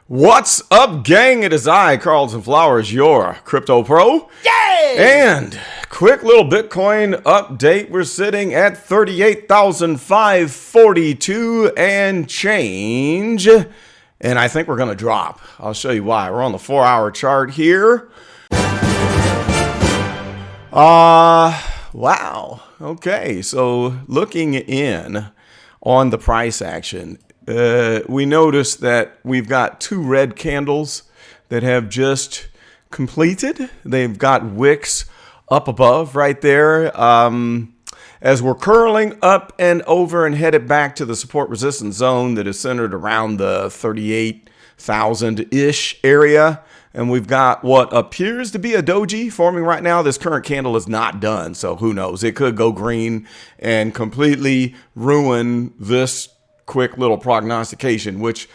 What's up, gang? It is I, Carlton Flowers, your crypto pro. Yay! And quick little Bitcoin update. We're sitting at 38,542 and change. And I think we're going to drop. I'll show you why. We're on the 4-hour chart here. Wow. Okay, so looking in on the price action, we notice that we've got two red candles that have just completed. They've got wicks up above right there. As we're curling up and over and headed back to the support resistance zone that is centered around the 38,000-ish area. And we've got what appears to be a doji forming right now. This current candle is not done, so who knows? It could go green and completely ruin this quick little prognostication, which,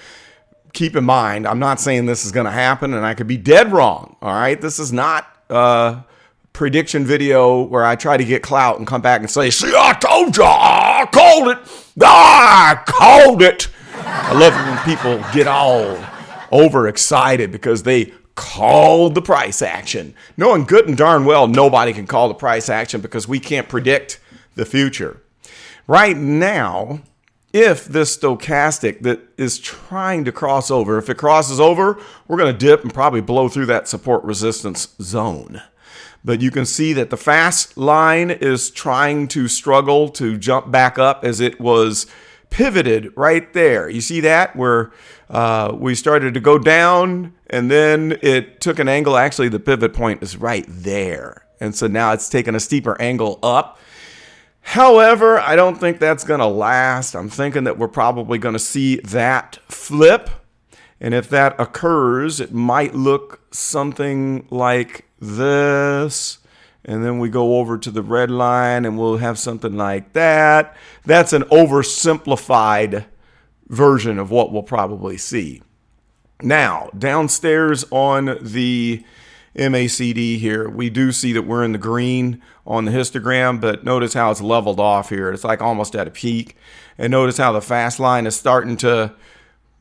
keep in mind, I'm not saying this is going to happen, and I could be dead wrong. All right, this is not a prediction video where I try to get clout and come back and say, see, I told you, I called it. I called it. I love it when people get all overexcited because they called the price action, knowing good and darn well nobody can call the price action because we can't predict the future. Right now, if this stochastic that is trying to cross over, if it crosses over, we're going to dip and probably blow through that support resistance zone. But you can see that the fast line is trying to struggle to jump back up as it was pivoted right there. You see that where we started to go down and then it took an angle. Actually, the pivot point is right there. And so now it's taken a steeper angle up. However, I don't think that's going to last. I'm thinking that we're probably going to see that flip. And if that occurs, it might look something like this. And then we go over to the red line and we'll have something like that. That's an oversimplified version of what we'll probably see. Now, downstairs on the MACD here, we do see that we're in the green on the histogram, but notice how it's leveled off here. It's like almost at a peak. And notice how the fast line is starting to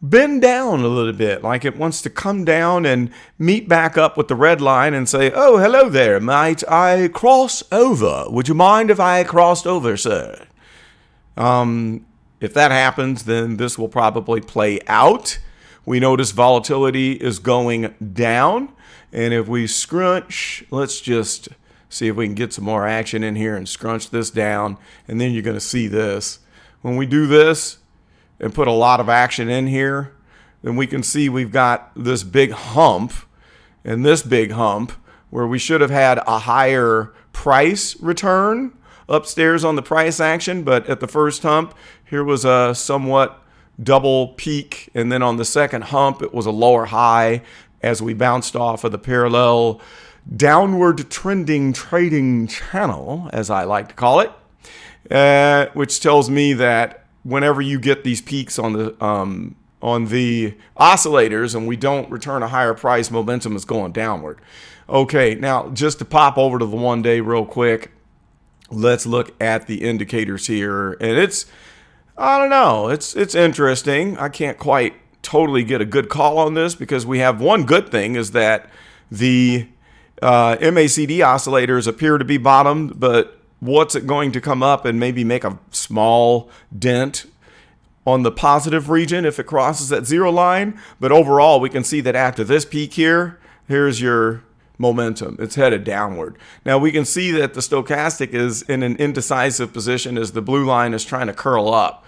bend down a little bit, like it wants to come down and meet back up with the red line and say, oh, hello there, might I cross over? Would you mind if I crossed over, sir? If that happens, then this will probably play out. We notice volatility is going down. And if we scrunch, let's just see if we can get some more action in here and scrunch this down. And then you're going to see this. When we do this and put a lot of action in here, then we can see we've got this big hump and this big hump where we should have had a higher price return upstairs on the price action. But at the first hump, here was a somewhat double peak. And then on the second hump, it was a lower high as we bounced off of the parallel downward trending trading channel, as I like to call it, which tells me that whenever you get these peaks on the oscillators and we don't return a higher price, momentum is going downward. Okay, now just to pop over to the 1 day real quick, let's look at the indicators here. And it's, I don't know, it's interesting. I can't quite totally get a good call on this because we have one good thing is that the MACD oscillators appear to be bottomed, but what's it going to come up and maybe make a small dent on the positive region if it crosses that zero line? But overall, we can see that after this peak here, here's your momentum. It's headed downward. Now we can see that the stochastic is in an indecisive position as the blue line is trying to curl up.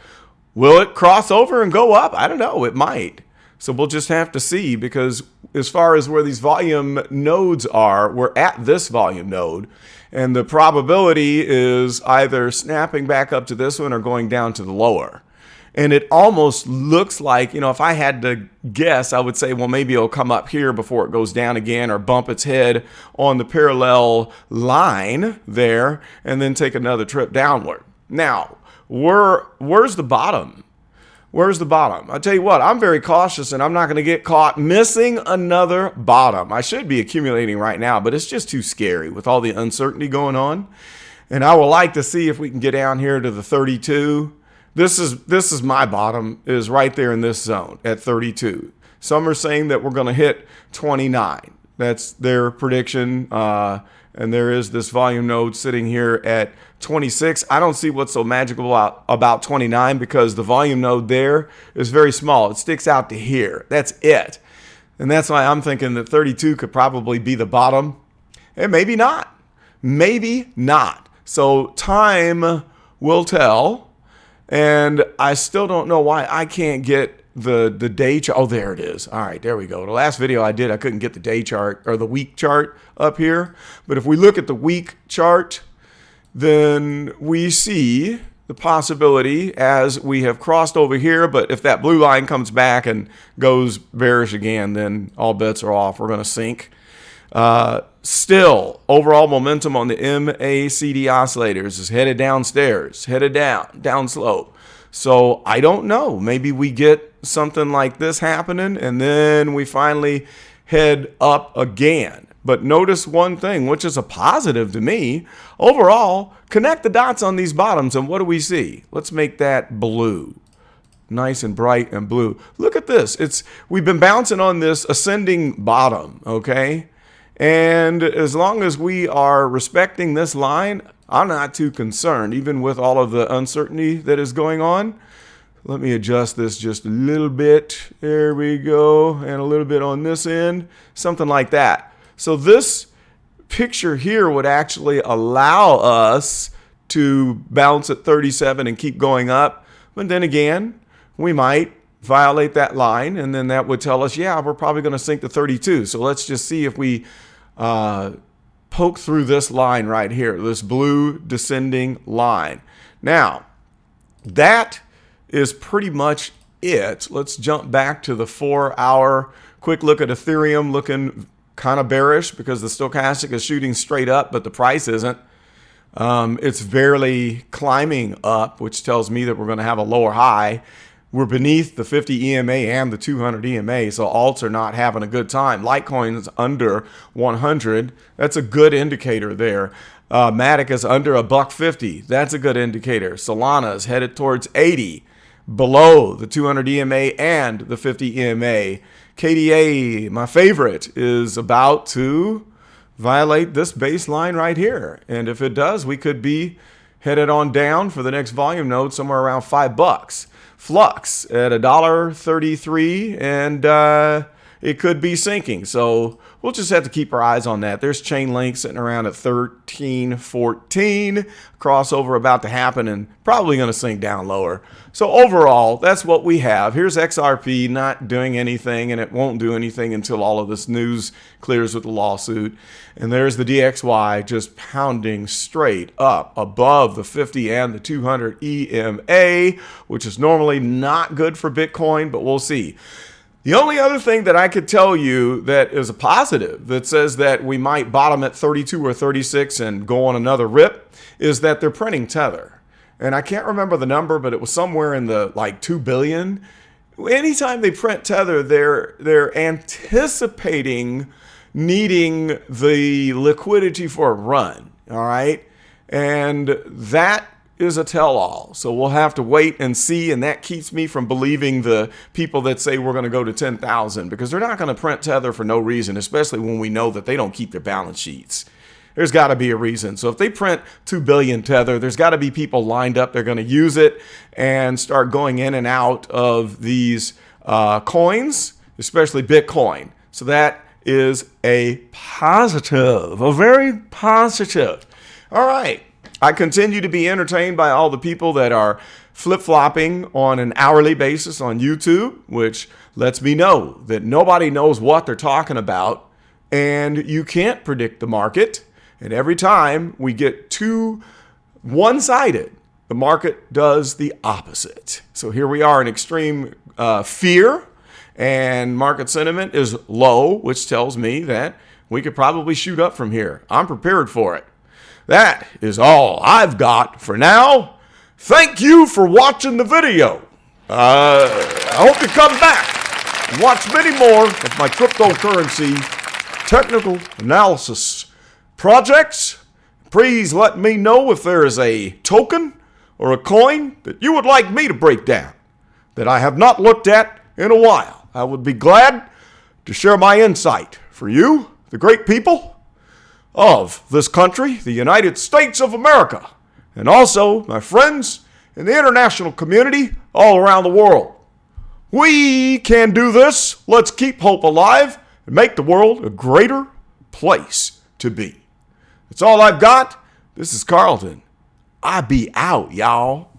Will it cross over and go up? I don't know. It might. So we'll just have to see, because as far as where these volume nodes are, we're at this volume node. And the probability is either snapping back up to this one or going down to the lower. And it almost looks like, you know, if I had to guess, I would say, well, maybe it'll come up here before it goes down again or bump its head on the parallel line there and then take another trip downward. Now, where's the bottom? Where's the bottom? I'll tell you what, I'm very cautious and I'm not going to get caught missing another bottom. I should be accumulating right now, but it's just too scary with all the uncertainty going on. And I would like to see if we can get down here to the 32. This is my bottom, is right there in this zone at 32. Some are saying that we're going to hit 29. That's their prediction. And there is this volume node sitting here at 26. I don't see what's so magical about 29 because the volume node there is very small. It sticks out to here. That's it. And that's why I'm thinking that 32 could probably be the bottom. And maybe not. Maybe not. So time will tell. And I still don't know why I can't get the day chart. Oh, there it is. All right, there we go. The last video I did, I couldn't get the day chart or the week chart up here. But if we look at the week chart, then we see the possibility as we have crossed over here. But if that blue line comes back and goes bearish again, then all bets are off. We're going to sink. Still, overall momentum on the MACD oscillators is headed downstairs, headed down slope. So I don't know. Maybe we get something like this happening and then we finally head up again. But notice one thing, which is a positive to me. Overall, connect the dots on these bottoms and what do we see? Let's make that blue. Nice and bright and blue. Look at this. We've been bouncing on this ascending bottom, okay? And as long as we are respecting this line, I'm not too concerned, even with all of the uncertainty that is going on. Let me adjust this just a little bit. There we go. And a little bit on this end, something like that. So this picture here would actually allow us to bounce at 37 and keep going up. But then again, we might violate that line, and then that would tell us, yeah, we're probably going to sink to 32. So let's just see if we poke through this line right here, this blue descending line. Now, that is pretty much it. Let's jump back to the 4-hour. Quick look at Ethereum, looking kind of bearish because the stochastic is shooting straight up, but the price isn't. It's barely climbing up, which tells me that we're going to have a lower high. We're beneath the 50 EMA and the 200 EMA, so alts are not having a good time. Litecoin's under 100. That's a good indicator there. Matic is under $1.50. That's a good indicator. Solana is headed towards 80, below the 200 EMA and the 50 EMA. KDA, my favorite, is about to violate this baseline right here. And if it does, we could be headed on down for the next volume node somewhere around $5. Flux at $1.33, and it could be sinking. So we'll just have to keep our eyes on that. There's Chainlink sitting around at 13.14. Crossover about to happen and probably going to sink down lower. So overall, that's what we have. Here's XRP not doing anything, and it won't do anything until all of this news clears with the lawsuit. And there's the DXY just pounding straight up above the 50 and the 200 EMA, which is normally not good for Bitcoin, but we'll see. The only other thing that I could tell you that is a positive that says that we might bottom at 32 or 36 and go on another rip is that they're printing Tether. And I can't remember the number, but it was somewhere in the like 2 billion. Anytime they print Tether, they're anticipating needing the liquidity for a run. All right. And that is a tell-all. So we'll have to wait and see, and that keeps me from believing the people that say we're going to go to 10,000 because they're not going to print Tether for no reason, especially when we know that they don't keep their balance sheets. There's got to be a reason. So if they print 2 billion Tether, there's got to be people lined up. They're going to use it and start going in and out of these coins, especially Bitcoin. So that is a positive, a very positive. All right. I continue to be entertained by all the people that are flip-flopping on an hourly basis on YouTube, which lets me know that nobody knows what they're talking about, and you can't predict the market. And every time we get too one-sided, the market does the opposite. So here we are in extreme fear, and market sentiment is low, which tells me that we could probably shoot up from here. I'm prepared for it. That is all I've got for now. Thank you for watching the video. I hope you come back and watch many more of my cryptocurrency technical analysis projects. Please let me know if there is a token or a coin that you would like me to break down that I have not looked at in a while. I would be glad to share my insight for you, the great people of this country, the United States of America, and also my friends in the international community all around the world. We can do this. Let's keep hope alive and make the world a greater place to be. That's all I've got. This is Carlton. I be out, y'all.